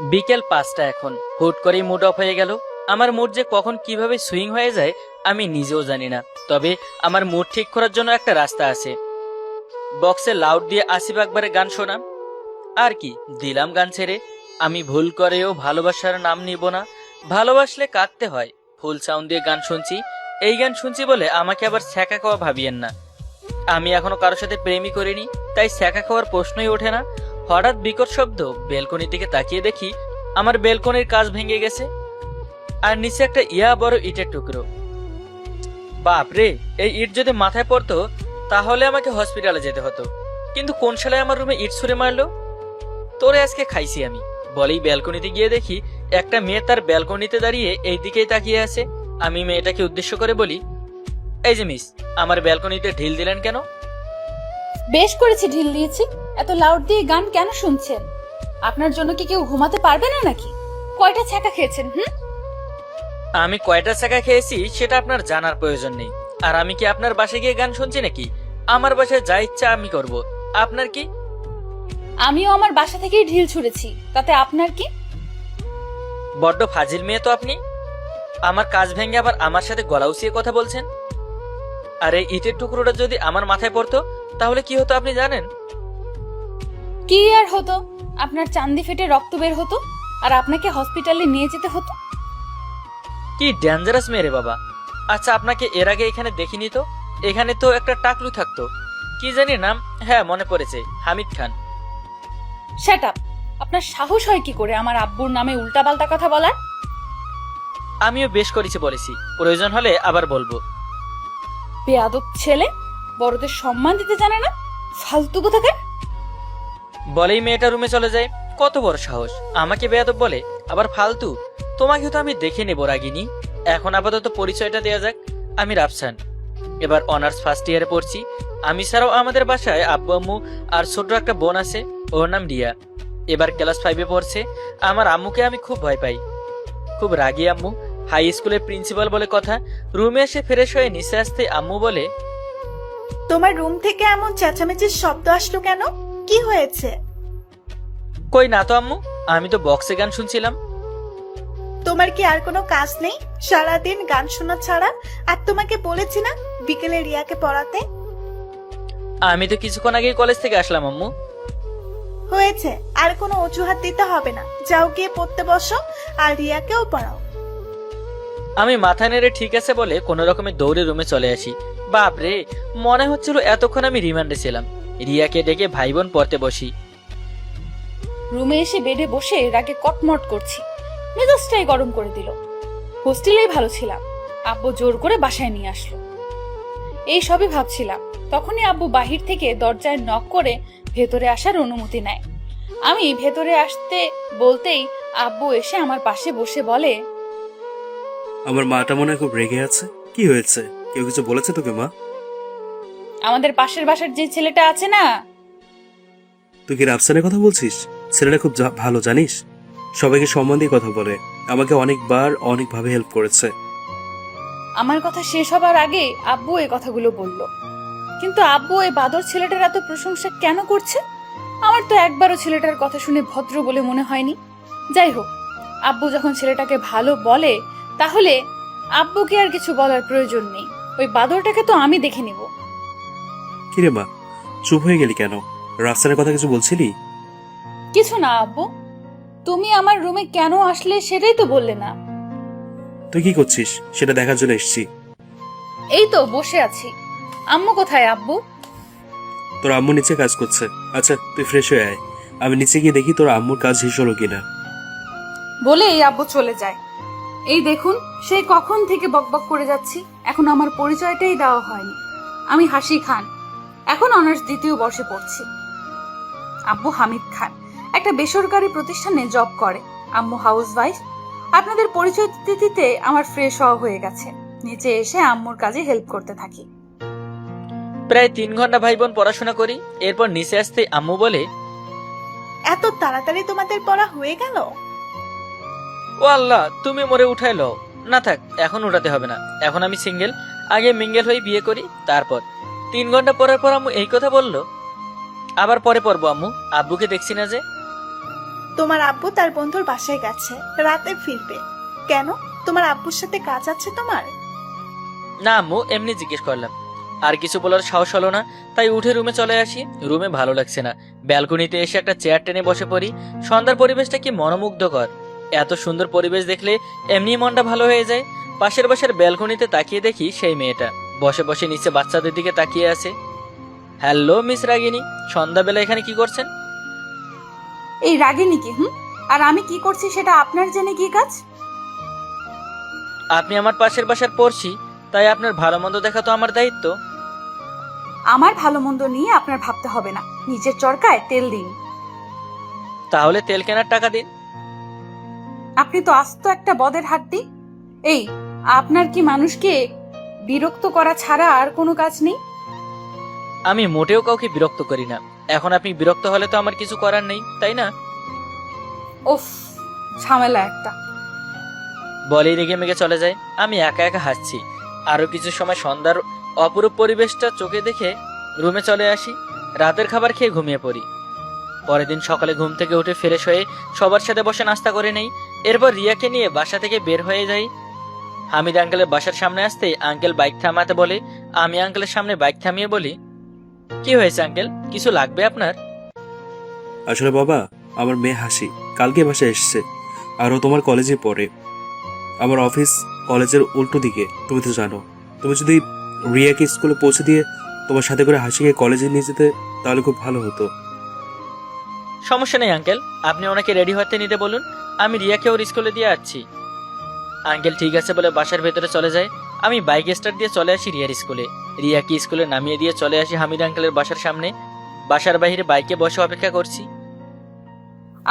বিকেল 5টা এখন। হুট করেই মুড অফ হয়ে গেল। আমার মুড যে কখন কিভাবে সুইং হয়ে যায় আমি নিজেও জানি না। তবে আমার মুড ঠিক করার জন্য একটা রাস্তা আছে। বক্সে লাউড দিয়ে আসিফ আকবরের গান শোনা। আর কি, দিলাম গান ছেড়ে। আমি ভুল করেও ভালোবাসার নাম নিব না, ভালোবাসলে কাঁদতে হয়। ফুল সাউন্ড দিয়ে গান শুনছি। এই গান শুনছি বলে আমাকে আবার ছ্যাঁকা খাওয়া ভাবিয়েন না। আমি এখনো কারোর সাথে প্রেমই করিনি, তাই ছ্যাঁকা খাওয়ার প্রশ্নই ওঠে না। হঠাৎ বিকট শব্দ, বেলকনির দিকে তাকিয়ে দেখি আমার বেলকনির কাঁচ ভেঙে গেছে, আর নিচে একটা বড় ইটের টুকরো। বাপরে, এই ইট যদি মাথায় পড়তো তাহলে আমাকে হসপিটালে যেতে হতো। কিন্তু কোন শালায় আমার রুমে ইট ছুঁড়ে মারলো? তোরে আজকে খাইছি আমি। বলেই ব্যালকনিতে গিয়ে দেখি একটা মেয়ে তার ব্যালকনিতে দাঁড়িয়ে এই দিকেই তাকিয়ে আছে। আমি মেয়েটাকে উদ্দেশ্য করে বলি, এই যে মিস, আমার ব্যালকনিতে ঢিল দিলেন কেন? বেশ করেছি ঢিল দিয়েছি। এত লাউড দিয়ে গান কেন শুনছেন? আপনার জন্য কি কেউ ঘুমাতে পারবে না নাকি? কয়টা ছ্যাঁকা খেয়েছেন? আমি কয়টা চাকা খেয়েছি সেটা আপনার জানার প্রয়োজন নেই। আর আমি কি আপনার বাসায় গিয়ে গান শুনছি নাকি? আমার বাসায় যা ইচ্ছা আমি করব। আপনার কি? আমিও আমার বাসা থেকেই ঢিল ছুঁড়েছি, তাতে আপনার কি? বড্ড ফাজিল মেয়ে তো আপনি। আমার কাজ ভেঙে আবার আমার সাথে গলা উঁচিয়ে কথা বলছেন। আর এই ইটের টুকরোটা যদি আমার মাথায় পড়তো তাহলে কি হতো আপনি জানেন? কি আর হতো? আপনার চান্দি ফেটে রক্ত বের হতো, আর আপনাকে হসপিটালে নিয়ে যেতে হতো। কি ডেঞ্জারাস মেয়ে রে বাবা। আচ্ছা, আপনাকে এর আগে এখানে দেখিনি তো। এখানে তো একটা টাকলু থাকতো, কি জানি নাম। হ্যাঁ, মনে পড়েছে, হামিদ খান। Shut up! আপনার সাহস হয় কি করে আমার আব্বুর নামে উল্টাপাল্টা কথা বলার? আমিও বেশ করেছি বলেছি, প্রয়োজন হলে আবার বলবো। বেয়াদব ছেলে, বড়দের সম্মান দিতে জানে না, ফালতু কোথাকার। বলেই মেয়েটা রুমে চলে যায়। কত বড় সাহস, আমাকে বেয়াদব বলে, আবার ফালতু। তোমাকে তো আমি দেখে নেব রাগিনী। এখন আপাতত পরিচয়টা দেয়া যাক। আমি রাফসান, এবার অনার্স ফার্স্ট ইয়ারে পড়ছি। আমি ছাড়াও আমাদের বাসায় আব্বু আম্মু আর ছোট একটা বোন আছে, ওর নাম রিয়া। এবার ক্লাস 5-এ পড়ছে। আমার আম্মুকে আমি খুব ভয় পাই, খুব রাগী আম্মু। হাই স্কুলের প্রিন্সিপাল বলে কথা। রুমে এসে ফ্রেশ হয়ে নিচে আসতে আম্মু বলে, তোমার রুম থেকে এমন চেঁচামেচির শব্দ আসলো কেন? কি হয়েছে? কই না তো আম্মু, আমি তো বক্সে গান শুনছিলাম। তোমার কি আর কোনো কাজ নেই সারাদিন গান শোনা ছাড়া? আর তোমাকে বলেছি না বিকেলে রিয়াকে পড়াতে? আমি তো কিছুক্ষণ আগেই কলেজ থেকে আসলাম আম্মু। হয়েছে, আর কোনো অজুহাত দিতে হবে না। যাও গিয়ে পড়তে বসো, আর রিয়াকেও পড়াও। আমি মাথা নেড়ে ঠিক আছে বলে কোনো রকমের দৌড়ে রুমে চলে আসি। বাপরে, মনে হচ্ছিল এতক্ষণ আমি রিমান্ডে ছিলাম। রিয়াকে ডেকে ভাই বোন পড়তে বসি। রুমে এসে বেডে বসে রাগে কটমট করছি, মেজাজটাই গরম করে দিল। হোস্টেলেই ভালো ছিলাম, আব্বু জোর করে বাসায় নিয়ে আসলো। এই সবই ভাবছিলাম, তখনই আব্বু বাহির থেকে দরজায় নক করে ভেতরে আসার অনুমতি নেয়। আমি ভেতরে আসতে বলতেই আব্বু এসে আমার পাশে বসে বলে, আমার মাটা মনে হয় খুব রেগে আছে। কি হয়েছে? কেউ কিছু বলেছে তোকে মা? আমাদের পাশের বাসার যে ছেলেটা আছে না। তুই কি রাফসানের কথা বলছিস? ছেলেটা খুব ভালো, জানিস, সবাইকে সম্মান দিয়ে কথা বলে, আমাকে অনেকবার অনেকভাবে হেল্প করেছে। আমার কথা শেষ হবার আগে আব্বু এই কথাগুলো বলল। কিন্তু আব্বু এই বাদর ছেলেটার এত প্রশংসা কেন করছে? আমার তো একবারও ছেলেটার কথা শুনে ভদ্র বলে মনে হয়নি। যাই হোক, আব্বু যখন ছেলেটাকে ভালো বলে তাহলে আব্বুকে আর কিছু বলার প্রয়োজন নেই। ওই বাদরটাকে তো আমি দেখে নিব। কিরে মা, চুপ হয়ে গেলি কেন? রাফসানের কথা কিছু বলছিলি? কিছু না আব্বু, তুমি আমার রুমে কেন আসলে সেটাই তো বললে না। তুই কি করছিস সেটা দেখার জন্য এসেছি। এই তো বসে আছি। আম্মু কোথায় আব্বু? তোর আম্মু নিচে কাজ করছে। আচ্ছা, তুই ফ্রেশ হয়ে আয়, আমি নিচে গিয়ে দেখি তোর আম্মুর কাজ শেষ হলো কিনা। বলে এই আব্বু চলে যায়। এই দেখুন, সেই কখন থেকে বকবক করে যাচ্ছি, এখন আমার পরিচয়টাই দেওয়া হয়নি। আমি হাসি খান, এখন অনার্স 2য় বর্ষে পড়ছি। আব্বু হামিদ খান, একটা বেসরকারি প্রতিষ্ঠানে জব করে। আম্মু হাউস ওয়াইফ। আপনাদের পরিচয় দিতে দিতে আমার ফ্রেশ হওয়া হয়ে গেছে। নিচে এসে আম্মুর কাজে হেল্প করতে থাকি। প্রায় 3 ঘন্টা ভাই বোন পড়াশোনা করি। এরপর নিচে আসতে আম্মু বলে, এত তাড়াতাড়ি তোমাদের পড়া হয়ে গেল? ও আল্লাহ, তুমি মরে উঠাই লও না। থাক, এখন উঠাতে হবে না, এখন আমি সিঙ্গেল। আগে মিঙ্গেল হয়ে বিয়ে করি, তারপর। 3 ঘন্টা পরার পর আম্মু এই কথা বলল। আবার পরে পড়বো আম্মু, আব্বুকে দেখছি না যে। তোমার আব্বু তার বন্ধুর বাসায় গেছে, রাতে ফিরবে। কেন, তোমার আব্বুর সাথে কাজ আছে তোমার? না আম্মু, এমনি জিজ্ঞেস করলাম। আর কিছু বলার সাহস হলো না, তাই উঠে রুমে চলে আসি। রুমে ভালো লাগছে না, ব্যালকনিতে এসে একটা চেয়ার টেনে বসে পড়ি। সন্ধ্যার পরিবেশটা কি মনোমুগ্ধকর! এত সুন্দর পরিবেশ দেখলে এমনি মনটা ভালো হয়ে যায়। পাশের বাসার ব্যালকনিতে তাকিয়ে দেখি সেই মেয়েটা বসে বসে নিচে বাচ্চাদের দিকে তাকিয়ে আছে। হ্যালো মিস রাগিনী, সন্ধ্যাবেলা এখানে কি করছেন? এই রাগিনী কি? আর আমি কি করছি সেটা আপনার জেনে কি কাজ? আপনি আমার পাশের বাসার পড়শি, তাই আপনার ভালো মন্দ দেখা তো আমার দায়িত্ব। আমার ভালো মন্দ নিয়ে আপনার ভাবতে হবে না, নিজের চরকায় তেল দিন। তাহলে তেল কেনার টাকা দিন। আপনি তো আস্ত একটা বদের হাড্ডি। এই, আপনার কি মানুষকে বিরক্ত করা ছাড়া আর কোনো কাজ নেই? আমি মোটেও কাউকে বিরক্ত করি না। এখন আপনি বিরক্ত হলে তো আমার কিছু করার নেই, তাই না? ওফ, ঝামেলা একটা। বলেই রেগে মেগে চলে যায়। আমি একা একা হাসছি। আরো কিছু সময় সন্ধ্যার অপরূপ পরিবেশটা চোখে দেখে রুমে চলে আসি। রাতের খাবার খেয়ে ঘুমিয়ে পড়ি। পরের দিন সকালে ঘুম থেকে উঠে ফ্রেশ হয়ে সবার সাথে বসে নাস্তা করে নেই। এরপর রিয়াকে নিয়ে বাসা থেকে বের হয়ে যাই। হামিদ আঙ্কেলের বাসার সামনে আসতেই আঙ্কেল বাইক থামাতে বলে। আমি আঙ্কেলের সামনে বাইক থামিয়ে বলি, কি হয়েছে আঙ্কেল, কিছু লাগবে আপনার? আসলে বাবা, আমার মেয়ে হাসি কালকে বাসায় এসেছে, আরও তোমার কলেজে পড়ে। আমার অফিস কলেজের উল্টো দিকে, তুমি তো জানো। তুমি যদি রিয়াকে স্কুলে পৌঁছে দিয়ে তোমার সাথে করে হাসিকে কলেজে নিয়ে যেতে, তাহলে খুব ভালো হতো। সমস্যা নেই আঙ্কেল, আপনি ওনাকে রেডি হতে নিতে বলুন, আমি রিয়াকে ওর স্কুলে দিয়ে আসছি। আঙ্কেল ঠিক আছে বলে বাসার ভেতরে চলে যায়। আমি বাইক স্টার্ট দিয়ে চলে আসি রিয়ার স্কুলে। রিয়াকে স্কুলে নামিয়ে দিয়ে চলে আসি হামিদ আঙ্কেলের বাসার সামনে। বাসার বাইরে বাইকে বসে অপেক্ষা করছি।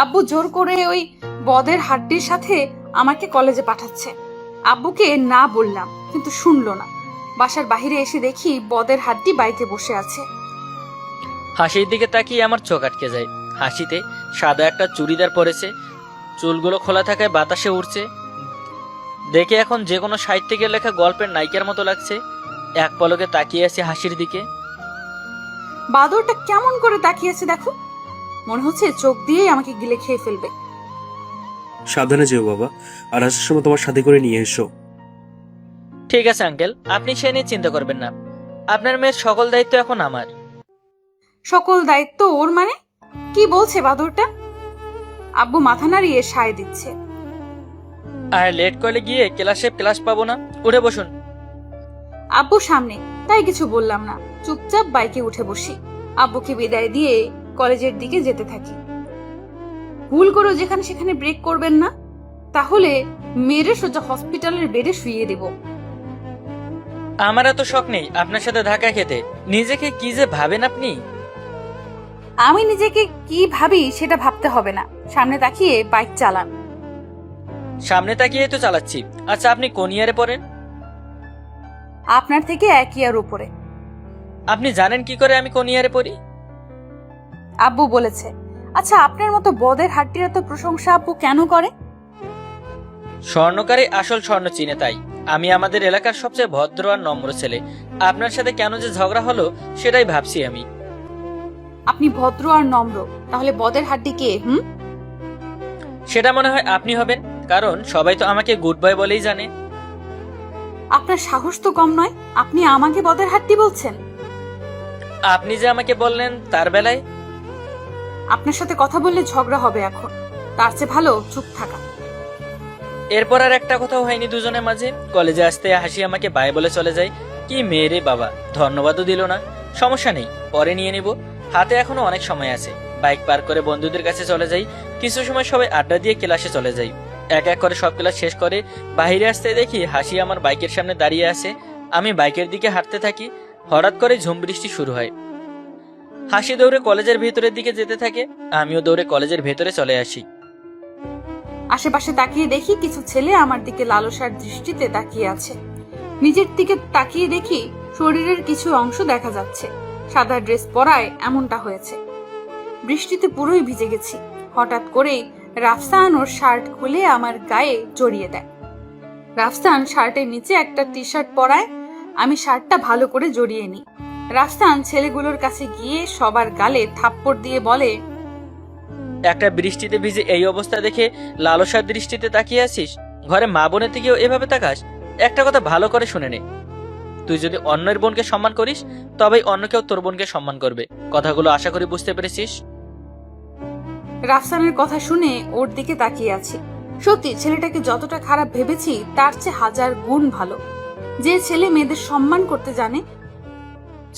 আব্বু জোর করে ওই বদের হাড্ডির সাথে আমাকে কলেজে পাঠাচ্ছে। আব্বুকে না বললাম, কিন্তু শুনলো না। বাসার বাইরে এসে দেখি বদের হাড্ডি বাইকে বসে আছে। হাসির দিকে তাকিয়ে আমার চোখ আটকে যায়। হাসিতে সাদা একটা চুড়িদার পরেছে, চুলগুলো খোলা থাকায় বাতাসে উড়ছে। দেখে এখন যে কোনো সাহিত্যিকের লেখা গল্পের নায়িকার মতো লাগছে। এক পলকে তাকিয়ে আছে হাসির দিকে। বাদরটা কেমন করে তাকিয়েছে দেখো, মনে হচ্ছে চোখ দিয়েই আমাকে গিলে খেয়ে ফেলবে। সাবধানে যেও বাবা, আর আসার সময় তোমার সাথে করে নিয়ে এসো। ঠিক আছে আঙ্কেল, আপনি সে নিয়ে চিন্তা করবেন না। আপনার মেয়ের সকল দায়িত্ব এখন আমার। সকল দায়িত্ব ওর মানে? কি বলছে বাদরটা? আব্বু মাথা নাড়িয়ে সায় দিচ্ছে। আর লেট করলে গিয়ে ক্লাস পাবো না, উঠে বসুন। আব্বু সামনে, তাই কিছু বললাম না, চুপচাপ বাইকে উঠে বসি। আব্বুকে বিদায় দিয়ে কলেজের দিকে যেতে থাকি। ভুল করে যেখানে সেখানে ব্রেক করবেন না, তাহলে মেরে সোজা হসপিটালের বেডে শুইয়ে দেব। আমার এত শখ নেই আপনার সাথে ধাক্কা খেতে। নিজেকে কি যে ভাবেন আপনি। আমি নিজেকে কি ভাবি সেটা ভাবতে হবে না, সামনে তাকিয়ে বাইক চালান। সামনে তাকিয়ে তো চালাচ্ছি। আচ্ছা আপনি কোন ইয়ারে পড়েন? আপনার থেকে এক ইয়ার উপরে। আপনি জানেন কি করে আমি কোন ইয়ারে পড়ি? আব্বু বলেছে। আচ্ছা, আপনার মতো বদের হাড্ডির এত প্রশংসা আব্বু কেন করে? স্বর্ণকারে আসল স্বর্ণ চিনে, তাই। আমি আমাদের এলাকার সবচেয়ে ভদ্র আর নম্র ছেলে। আপনার সাথে কেন যে ঝগড়া হলো সেটাই ভাবছি আমি। আপনি ভদ্র আর নম্র, তাহলে বদের হাড্ডি কে? সেটা মনে হয় আপনি হবেন, কারণ সবাই তো আমাকে গুড বয় বলেই জানে। আপনার সাহস তো কম নয়, আপনি আমাকে বদের হাড্ডি বলছেন? আপনি যে আমাকে বললেন তার বেলায়। আপনার সাথে কথা বললে ঝগড়া হবে এখন, তার চেয়ে ভালো চুপ থাকা। এরপর আর একটা কথাও হয়নি দুজনের মাঝে। কলেজে আসতে হাসি আমাকে বাই বলে চলে যায়। কি মেয়ে রে বাবা, ধন্যবাদও দিল না। সমস্যা নেই, পরে নিয়ে নিব, হাতে এখনো অনেক সময় আছে। বাইক পার করে বন্ধুদের কাছে চলে যাই। কিছু সময় সবাই আড্ডা দিয়ে ক্লাসে চলে যাই। এক এক করে সব ক্লাস শেষ করে বাইরে আসতে দেখি হাসি আমার বাইকের সামনে দাঁড়িয়ে আছে। আমি বাইকের দিকে হাঁটতে থাকি। হঠাৎ করে ঝুম বৃষ্টি শুরু হয়। হাসি দৌড়ে কলেজের ভেতরের দিকে যেতে থাকে। আমিও দৌড়ে কলেজের ভেতরে চলে আসি। আশেপাশে তাকিয়ে দেখি কিছু ছেলে আমার দিকে লালসার দৃষ্টিতে তাকিয়ে আছে। নিজের দিকে তাকিয়ে দেখি শরীরের কিছু অংশ দেখা যাচ্ছে। সাদা ড্রেস পরায় এমনটা হয়েছে। বৃষ্টিতে পুরোই ভিজে গেছি। হঠাৎ করেই রাফসান ওর শার্ট খুলে আমার গায়ে জড়িয়ে দেয়। রাফসান শার্টের নিচে একটা টি শার্ট পরায়। আমি শার্টটা ভালো করে জড়িয়ে নিই। রাফসান ছেলেগুলোর কাছে গিয়ে সবার গালে থাপ্পড় দিয়ে বলে, একটা বৃষ্টিতে ভিজে এই অবস্থা দেখে লালসার দৃষ্টিতে তাকিয়ে আছিস? ঘরে মা বোনের থেকেও এভাবে তাকাস? একটা কথা ভালো করে শুনে নে, তুই যদি অন্যের বোনকে সম্মান করিস তবেই অন্য কেউ তোর বোনকে সম্মান করবে। কথাগুলো আশা করি বুঝতে পেরেছিস। রাফসানের কথা শুনে ওর দিকে তাকিয়ে আছি। সত্যি ছেলেটাকে যতটা খারাপ ভেবেছি তার চেয়ে হাজার গুণ ভালো। যে ছেলে মেয়েদের সম্মান করতে জানে।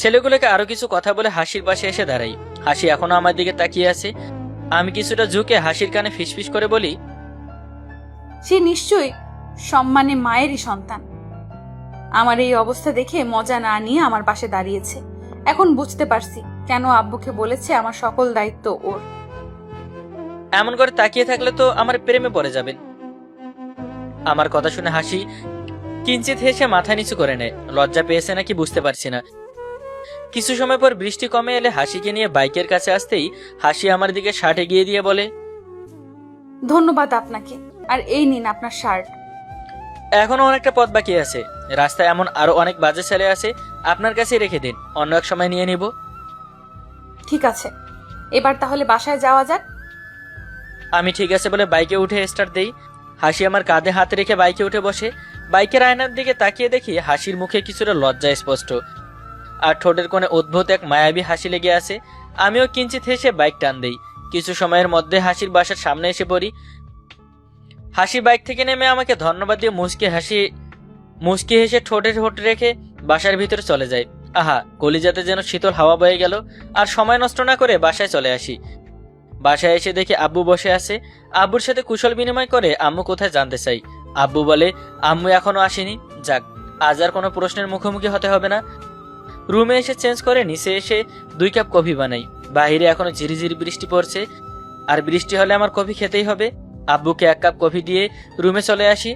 ছেলেগুলোকে আরো কিছু কথা বলে হাসির পাশে এসে দাঁড়াই। হাসি এখনো আমার দিকে তাকিয়ে আছে। আমি কিছুটা ঝুঁকে হাসির কানে ফিসফিস করে বলি, সে নিশ্চয়ই সম্মানে মায়েরই সন্তান। আমার এই অবস্থা দেখে মজা না নিয়ে আমার পাশে দাঁড়িয়েছে। এখন বুঝতে পারছি কেন আব্বুকে বলেছে আমার সকল দায়িত্ব ওর। এমন করে তাকিয়ে থাকলে তো আমার প্রেমে পড়ে যাবেন। আমার কথা শুনে হাসি কিঞ্চিত হেসে মাথা নিচু করে নেয়। লজ্জা পেয়েছে নাকি বুঝতে পারছি না। কিছু সময় পর বৃষ্টি কমে এলে হাসিকে নিয়ে বাইকের কাছে আসতেই হাসি আমার দিকে শার্ট এগিয়ে দিয়ে বলে, ধন্যবাদ আপনাকে। আর এই নিন আপনার শার্ট। এখনো অনেকটা পথ বাকি আছে। রাস্তায় এমন আরো অনেক বাজে ছেলে আছে, আপনার কাছে রেখে দিন, অন্য এক সময় নিয়ে নিব। ঠিক আছে, এবার তাহলে বাসায় যাওয়া যাক। আমি ঠিক আছে বলে বাইকে উঠে স্টার্ট দেই। হাসি আমার কাঁধে হাত রেখে বাইকে উঠে বসে। বাইকের আয়নার দিকে তাকিয়ে দেখি হাসির মুখে কিছুটা লজ্জা স্পষ্ট, আর ঠোঁটের কোণে অদ্ভুত এক মায়াবী হাসি লেগে আছে। আমিও কিঞ্চিত হেসে বাইক টান দেই। কিছু সময়ের মধ্যে হাসির বাসার সামনে এসে পড়ি। হাসি বাইক থেকে নেমে আমাকে ধন্যবাদ দিয়ে মুচকি হেসে ঠোঁটে ঠোঁট রেখে বাসার ভিতরে চলে যায়। আহা, কলিজাতে যেন শীতল হাওয়া বয়ে গেল। আর সময় নষ্ট না করে বাসায় চলে আসি। বাসায় এসে দেখি আব্বু বসে আছে। আব্বুর সাথে কুশল বিনিময় করে আম্মু কোথায় জানতে চাই। আব্বু বলে আম্মু এখনো আসেনি। যাক, আজ আর কোনো প্রশ্নের মুখোমুখি হতে হবে না। রুমে এসে চেঞ্জ করে নিচে এসে 2 কাপ কফি বানাই। বাইরে এখনো ঝিরিঝিরি বৃষ্টি পড়ছে, আর বৃষ্টি হলে আমার কফি খেতেই হবে। আব্বুকে 1 কাপ কফি দিয়ে রুমে চলে আসি।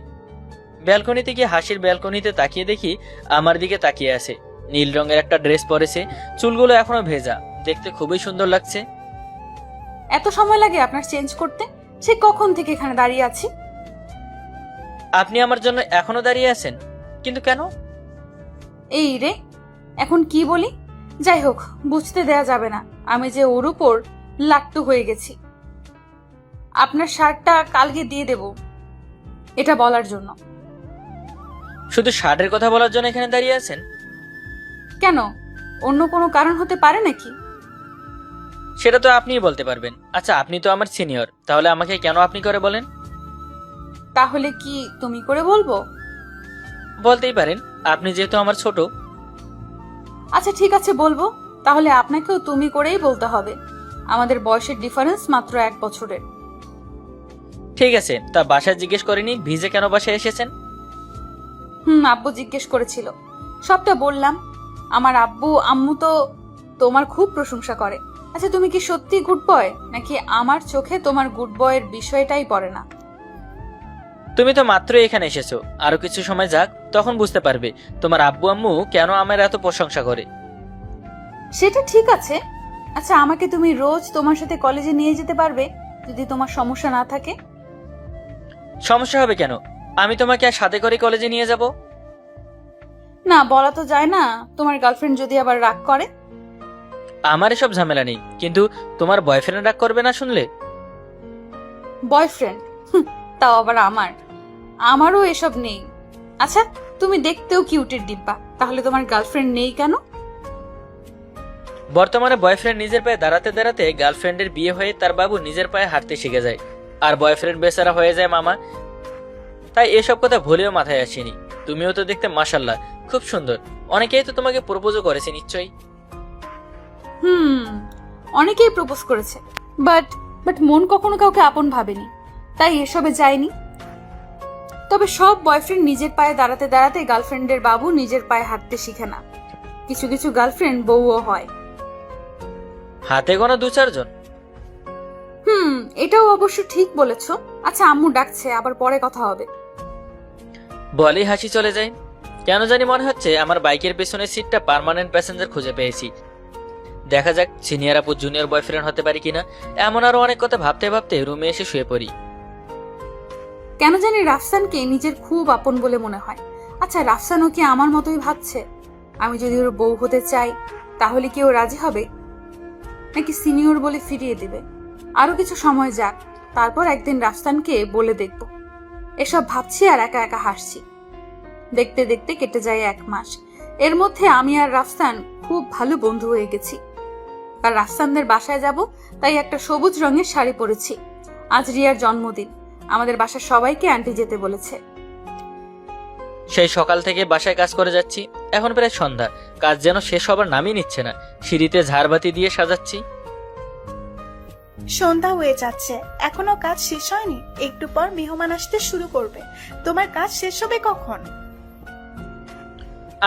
ব্যালকনিতে গিয়ে হাসির ব্যালকনিতে তাকিয়ে দেখি আমার দিকে তাকিয়ে আছে। নীল রঙের একটা ড্রেস পরেছে, চুলগুলো এখনো ভেজা, দেখতে খুবই সুন্দর লাগছে। এত সময় লাগে আপনার চেঞ্জ করতে? সে কখন থেকে এখানে দাঁড়িয়ে আছি। আপনি আমার জন্য এখনো দাঁড়িয়ে আছেন? কিন্তু কেন? এই রে, এখন কি বলি? যাই হোক, বুঝতে দেয়া যাবে না আমি যে ওর উপর লাট্টু হয়ে গেছি। আপনার শার্টটা কালকে দিয়ে দেব, এটা বলার জন্য। শুধু শার্টের কথা বলার জন্য এখানে দাঁড়িয়ে আছেন? কেন, অন্য কোনো কারণ হতে পারে নাকি? সেটা তো আপনিই বলতে পারবেন। আচ্ছা, আপনি তো আমার সিনিয়র, তাহলে আমাকে কেন আপনি করে বলেন? তাহলে কি তুমি করে বলবো? বলতেই পারেন, আপনি যেহেতু আমার ছোট। আচ্ছা ঠিক আছে, বলবো। তাহলে আপনাকেও তুমি করেই বলতে হবে। আমাদের বয়সের ডিফারেন্স মাত্র 1 বছরের। ঠিক আছে, তা বাসায় জিজ্ঞেস করিনি ভিজে কেন বাসায় এসেছেন? আব্বু জিজ্ঞেস করেছিল, সবটা বললাম। আমার আব্বু আম্মু তো তোমার খুব প্রশংসা করে। আচ্ছা, তুমি কি সত্যি গুড বয়, নাকি আমার চোখে তোমার গুড বয়ের বিষয়টাই পড়ে না? তুমি তো মাত্রই এখানে এসেছো, আরো কিছু সময় যাক, তখন বুঝতে পারবে তোমার আব্বু আম্মু কেন আমার এত প্রশংসা করে। সেটা ঠিক আছে। আচ্ছা, আমাকে তুমি রোজ তোমার সাথে কলেজে নিয়ে যেতে পারবে যদি তোমার সমস্যা না থাকে? সমস্যা হবে কেন? আমি তোমাকে আর সাথে করে কলেজে নিয়ে যাব? না, বলা তো যায় না, তোমার গার্লফ্রেন্ড যদি আবার রাগ করে। আমার এসব ঝামেলা নেই, কিন্তু তোমার বয়ফ্রেন্ড রাগ করবে না শুনলে? বয়ফ্রেন্ড? তাও আবার আমারও এসব নেই। আচ্ছা, তুমি দেখতেও কিউটের ডিব্বা, তাহলে তোমার গার্লফ্রেন্ড নেই কেন? বর্তমানে বয়ফ্রেন্ড নিজের পায়ে দাঁড়াতে দাঁড়াতে গার্লফ্রেন্ডের বিয়ে হয়ে তার বাবু নিজের পায়ে হাঁটতে শিখে যায়, আর বয়ফ্রেন্ড বেচারা হয়ে যায় মামা। তাই এসব কথা ভুলেও মাথায় আসেনি। তুমিও তো দেখতে মাশাআল্লাহ খুব সুন্দর। অনেকেই তো তোমাকে প্রপোজও করেছে নিশ্চয়ই। অনেকেই প্রপোজ করেছে, বাট মন কখনো কাউকে আপন ভাবেনি, তাই এসবে যায়নি। তবে সব বয়ফ্রেন্ড নিজের পায়ে দাঁড়াতে দাঁড়াতে গার্লফ্রেন্ডের বাবু নিজের পায়ে হাঁটতে শিখে না। কিছু কিছু গার্লফ্রেন্ড বউও হয়। হাতে গোনা 2-4 জন। এটাও অবশ্য ঠিক বলেছো। আচ্ছা, আম্মু ডাকছে, আবার পরে কথা হবে। বলেই হাসি চলে যায়। কেন জানি মনে হচ্ছে আমার বাইকের পেছনের সিটটা পার্মানেন্ট প্যাসেঞ্জার খুঁজে পেয়েছি। দেখা যাক সিনিয়র আপু জুনিয়র বয়ফ্রেন্ড হতে পারি কিনা। এমন আরো অনেক কথা ভাবতে ভাবতে রুমে এসে শুয়ে পড়ি। কেন জানি রাফসানকে নিজের খুব আপন বলে মনে হয়। আচ্ছা, রাফসানও কি আমার মতোই ভাবছে? আমি যদি ওর বউ হতে চাই, তাহলে কি ও রাজি হবে, নাকি সিনিয়র বলে ফিরিয়ে দেবে? আরো কিছু সময় যাক, তারপর একদিন রাফসানকে বলে দেখব। এসব ভাবছি আর একা একা হাসছি। দেখতে দেখতে কেটে যায় 1 মাস। এর মধ্যে আমি আর রাফসান খুব ভালো বন্ধু হয়ে গেছি। আর রাফসানদের বাসায় যাব, তাই একটা সবুজ রঙের শাড়ি পরেছি। আজ রিয়ার জন্মদিন, আমাদের বাসার সবাইকে আন্টি যেতে বলেছে। সেই সকাল থেকে বাসায় কাজ করে যাচ্ছি, এখন প্রায় সন্ধ্যা, কাজ যেন শেষ হবার নামই নিচ্ছে না। সিঁড়িতে ঝাড়বাতি দিয়ে সাজাচ্ছি। সন্ধ্যা হয়ে যাচ্ছে, এখনো কাজ শেষ হয়নি। একটু পর মেহমান আসতে শুরু করবে। তোমার কাজ শেষ হবে কখন?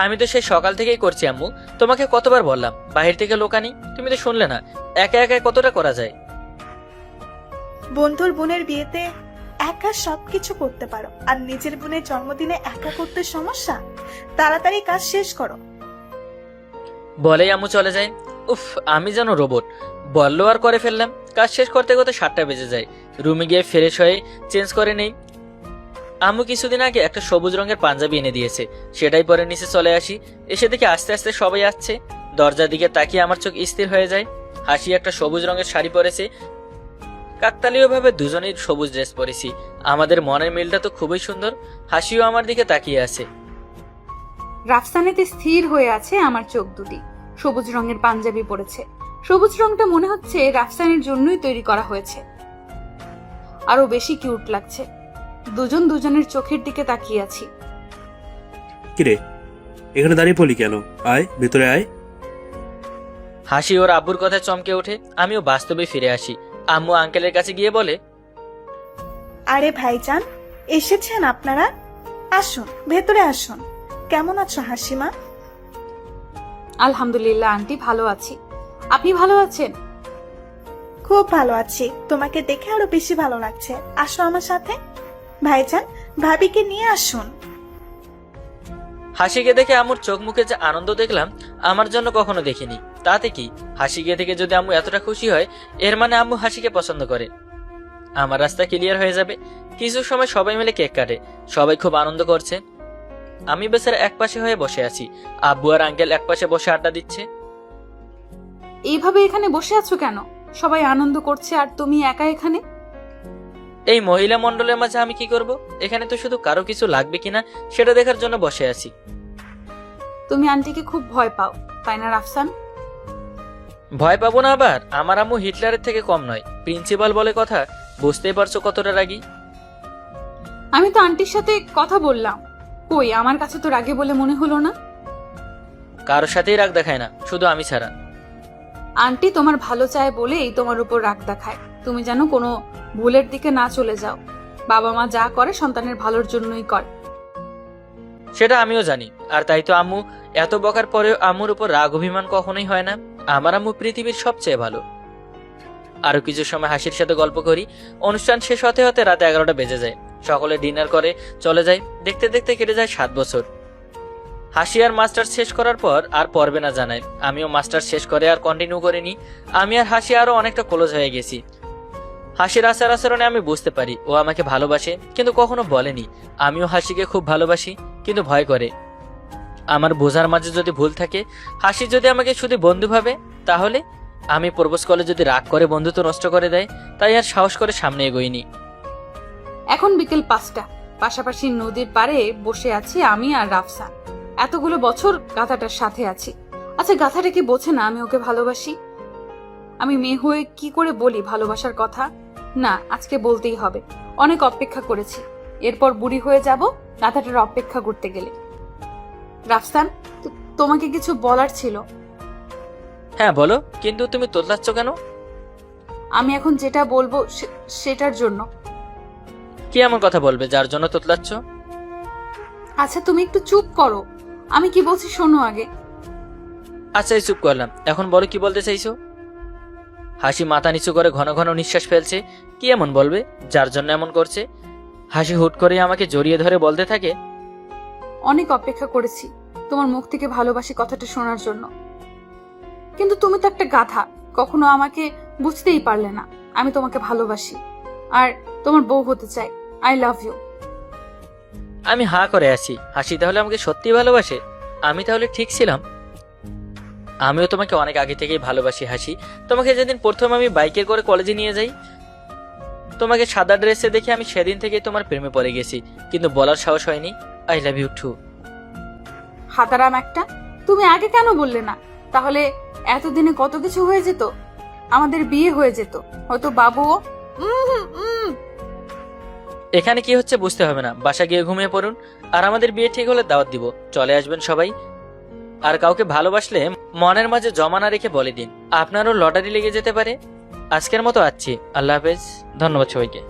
আমি তো সেই সকাল থেকেই করছি আম্মু। তোমাকে কতবার বললাম বাহির থেকে লোক আনি, তুমি তো শুনলে না। একা একা কতটা করা যায়? বন্ধুর বোনের বিয়েতে একা সবকিছু করতে পারো, আর নিজের বোনের জন্মদিনে একা করতে সমস্যা? তাড়াতাড়ি কাজ শেষ করো। বলেই আম্মু চলে যায়। উফ, আমি যেন রোবট। বললো আর করে ফেললাম। কাজ শেষ করতে করতে 7টা বেজে যায়। রুমে গিয়ে ফ্রেশ হয়ে চেঞ্জ করে নেই। আম্মু কিছুদিন আগে একটা সবুজ রঙের পাঞ্জাবি এনে দিয়েছে, সেটাই পরে নিচে চলে আসি। এসে দেখি আস্তে আস্তে সবাই আসছে। দরজার দিকে তাকিয়ে আমার চোখ স্থির হয়ে যায়। হাসি একটা সবুজ রঙের শাড়ি পরেছে। কাকতালীয় ভাবে দুজনেই সবুজ ড্রেস পরেছি। আমাদের মনের মিলটা তো খুবই সুন্দর। হাসিও আমার দিকে তাকিয়ে আছে। রাফসানেতে স্থির হয়ে আছে আমার চোখ দুটি। সবুজ রঙের পাঞ্জাবি পরেছে। সবুজ রংটা মনে হচ্ছে রাফসানের জন্যই তৈরি করা হয়েছে। আরো বেশি কিউট লাগছে। দুজন দুজনের চোখের দিকে তাকিয়ে আছি। কিরে, এখানে দাঁড়িয়ে পড়লি কেন? আয়, ভেতরে আয়। হাসি ওর আব্বুর কথায় চমকে ওঠে। আমিও বাস্তবে ফিরে আসি। আম্মু আঙ্কেলের কাছে গিয়ে বলে, আরে ভাইজান, এসেছেন আপনারা? আসুন, ভেতরে আসুন। কেমন আছো হাসিমা? আলহামদুলিল্লাহ আন্টি, ভালো আছি। আপনি ভালো আছেন? খুব ভালো আছি। তোমাকে দেখে আরো বেশি ভালো লাগছে। আসো আমার সাথে। ভাইজান, ভাবিকে নিয়ে আসুন। হাসিকে দেখে আম্মুর চোখ মুখে যে আনন্দ দেখলাম, আমার জন্য কখনো দেখিনি। তাতে কি, হাসিকে দেখে যদি আম্মু এতটা খুশি হয়, এর মানে আম্মু হাসিকে পছন্দ করে। আমার রাস্তা ক্লিয়ার হয়ে যাবে। কিছু সময় সবাই মিলে কেক কাটে। সবাই খুব আনন্দ করছে। আমি বেচারা একপাশে হয়ে বসে আছি। আব্বু আর আঙ্কেল একপাশে বসে আড্ডা দিচ্ছে। এইভাবে এখানে বসে আছো কেন? সবাই আনন্দ করছে আর তুমি একা এখানে? এই মহিলা মণ্ডলের মাঝে আমি কি করব? এখানে তো শুধু কারো কিছু লাগবে কিনা সেটা দেখার জন্য বসে আছি। তুমি আন্টিকে খুব ভয় পাও, তাই না রাফসান? ভয় পাবো না আবার? আমার আম্মু হিটলারের থেকে কম নয়। প্রিন্সিপাল বলে কথা, বুঝতেই পারছো কতটা রাগী। আমি তো আন্টির সাথে কথা বললাম। কই, আমার কাছে তো রাগে বলে মনে হলো না। কারোর সাথেই রাগ দেখায় না, শুধু আমি ছাড়া। আন্টি তোমার ভালো চায় বলেই তোমার উপর রাগ দেখায়। তুমি যেন কোনো ভুলের দিকে না চলে যাও। বাবা মা যা করে সন্তানের ভালোর জন্যই করে। সেটা আমিও জানি। আর তাই তো আম্মু এত বকার পরেও আম্মুর উপর রাগ অভিমান কখনোই হয় না। আমার আম্মু পৃথিবীর সবচেয়ে ভালো। আরো কিছু সময় হাসির সাথে গল্প করি। অনুষ্ঠান শেষ হতে হতে রাত 11টা বেজে যায়। সকলে ডিনার করে চলে যায়। দেখতে দেখতে কেটে যায় 7 বছর। হাসি আর মাস্টার্স শেষ করার পর আর পড়বে না জানায়। আমিও মাস্টার্স শেষ করে আর কন্টিনিউ করিনি। আমি আর হাসি আরো অনেকটা ক্লোজ হয়ে গেছি। হাসির আচার আচরণে আমি বুঝতে পারি ও আমাকে ভালোবাসে, কিন্তু কখনো বলেনি। আমিও হাসিকে খুব ভালোবাসি, কিন্তু ভয় করে। আমার বোঝার মাঝে যদি ভুল থাকে, হাসি যদি আমাকে শুধু বন্ধু ভাবে, তাহলে আমি প্রপোজ করলে যদি রাগ করে বন্ধুত্ব নষ্ট করে দেয়, তাই আর সাহস করে সামনে এগোইনি। এখন বিকেল 5টা। পাশাপাশি নদীর পাড়ে বসে আছি আমি আর রাফসান। এতগুলো বছর গাধাটার সাথে আছি। আচ্ছা, গাধাটা কি বোঝে না আমি ওকে ভালোবাসি? আমি মেয়ে হয়ে কি করে বলি ভালোবাসার কথা? না, আজকে বলতেই হবে। অনেক অপেক্ষা করেছি। এরপর বুড়ি হয়ে যাব গাধাটার অপেক্ষা করতে গেলে। রাফসান, তোমাকে কিছু বলার ছিল। হ্যাঁ বলো, কিন্তু তুমি তোতলাচ্ছ কেন? আমি এখন যেটা বলবো সেটার জন্য। কি এমন কথা বলবে যার জন্য তোতলাচ্ছ? আচ্ছা, তুমি একটু চুপ করো। আমি কি বলছি শোনো আগে। আচ্ছা, এই চুপ করলাম। এখন বলো কি বলতে চাইছো? হাসি মাথা নিচু করে ঘন ঘন নিঃশ্বাস ফেলছে। কি এমন বলবে যার জন্য এমন করছে? হাসি হুট করে আমাকে জড়িয়ে ধরে বলতে থাকে, অনেক অপেক্ষা করেছি তোমার মুখ থেকে ভালোবাসি কথাটা শোনার জন্য, কিন্তু তুমি তো একটা গাধা। কখনো আমাকে বুঝতেই পারলে না। আমি তোমাকে ভালোবাসি আর তোমার বউ হতে চাই। I love you. আমি হা করে আছি। হাসি তাহলে আমাকে সত্যি ভালোবাসে? আমি তাহলে ঠিক ছিলাম? আমিও তোমাকে অনেক আগে থেকেই ভালোবাসি হাসি। তোমাকে যেদিন প্রথম আমি বাইকে করে কলেজে নিয়ে যাই, তোমাকে সাদা ড্রেসে দেখে আমি সেদিন থেকেই তোমার প্রেমে পড়ে গেছি, কিন্তু বলার সাহস হয়নি আই লাভ ইউ টু। হাতারাম একটা, তুমি আগে কেন বললে না? তাহলে এতদিনে কত কিছু হয়ে যেত, আমাদের বিয়ে হয়ে যেত, হয়তো বাবুও। এখানে কি হচ্ছে বুঝতে হবে না, বাসা গিয়ে ঘুমিয়ে পড়ুন। আর আমাদের বিয়ে ঠিক হলে দাওয়াত দিব, চলে আসবেন সবাই। আর কাউকে ভালোবাসলে মনের মাঝে জমা না রেখে বলে দিন, আপনারও লটারি লেগে যেতে পারে। আজকের মতো আসছি, আল্লাহ হাফেজ, ধন্যবাদ সবাইকে।